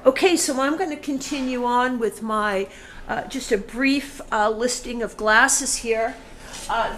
Okay, so I'm going to continue on with my just a brief listing of glasses here.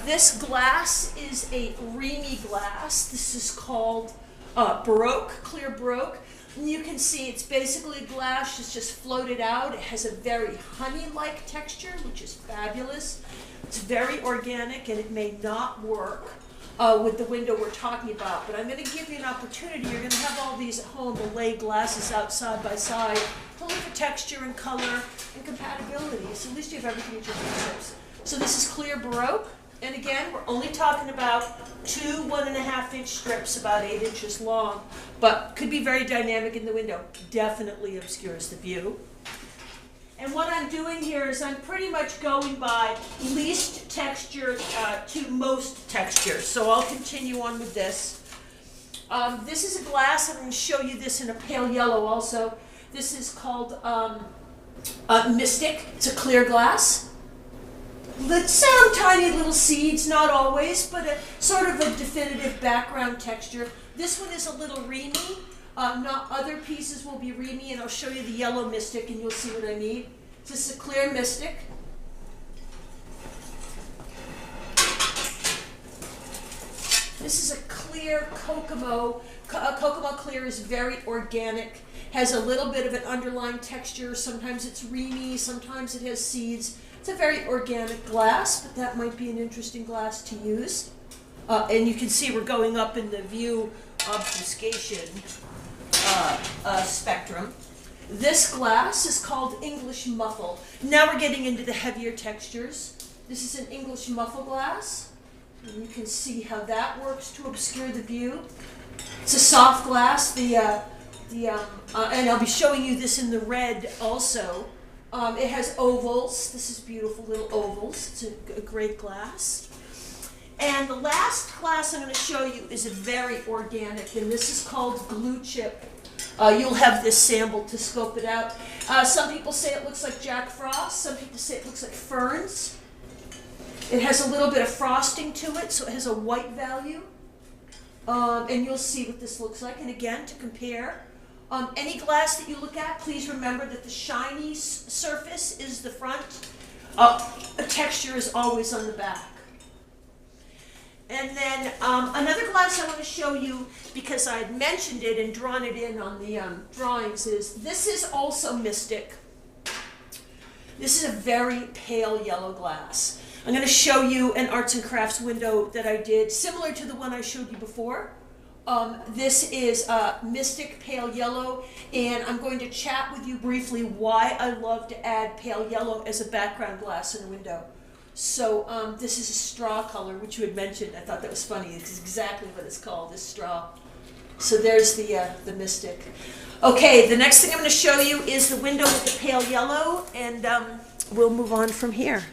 This glass is a Remy glass. This is called Baroque, clear Baroque. And you can see it's basically glass that's just floated out. It has a very honey-like texture, which is fabulous. It's very organic, and it may not work with the window we're talking about, but I'm going to give you an opportunity. You're going to have all these at home to lay glasses out side by side to look at texture and color and compatibility. So at least you have everything at your fingertips. So this is clear Baroque, and again, we're only talking about two 1.5-inch strips, about 8 inches long, but could be very dynamic in the window. Definitely obscures the view. And what I'm doing here is I'm pretty much going by least texture to most texture. So I'll continue on with this. This is a glass. I'm going to show you this in a pale yellow also. This is called Mystic. It's a clear glass. Some tiny little seeds, not always, but a sort of a definitive background texture. This one is a little Remy. Not other pieces will be Remy, and I'll show you the yellow Mystic, and you'll see what I mean. This is a clear Mystic. This is a clear Kokomo. Kokomo clear is very organic, has a little bit of an underlying texture. Sometimes it's Remy, sometimes it has seeds. It's a very organic glass, but that might be an interesting glass to use. And you can see we're going up in the view obfuscation spectrum. This glass is called English Muffle. Now we're getting into the heavier textures. This is an English Muffle glass. And you can see how that works to obscure the view. It's a soft glass. And I'll be showing you this in the red also. It has ovals. This is beautiful little ovals. It's a great glass. And the last glass I'm going to show you is a very organic, and this is called Glue Chip. You'll have this sample to scope it out. Some people say it looks like Jack Frost. Some people say it looks like ferns. It has a little bit of frosting to it, so it has a white value. And you'll see what this looks like. And again, to compare, any glass that you look at, please remember that the shiny surface is the front. A texture is always on the back. And then another glass I want to show you, because I had mentioned it and drawn it in on the drawings, is this is also Mystic. This is a very pale yellow glass. I'm going to show you an arts and crafts window that I did, similar to the one I showed you before. This is Mystic Pale Yellow, and I'm going to chat with you briefly why I love to add pale yellow as a background glass in a window. So this is a straw color, which you had mentioned. I thought that was funny. It's exactly what it's called, is straw. So there's the Mystic. Okay, the next thing I'm going to show you is the window with the pale yellow, and we'll move on from here.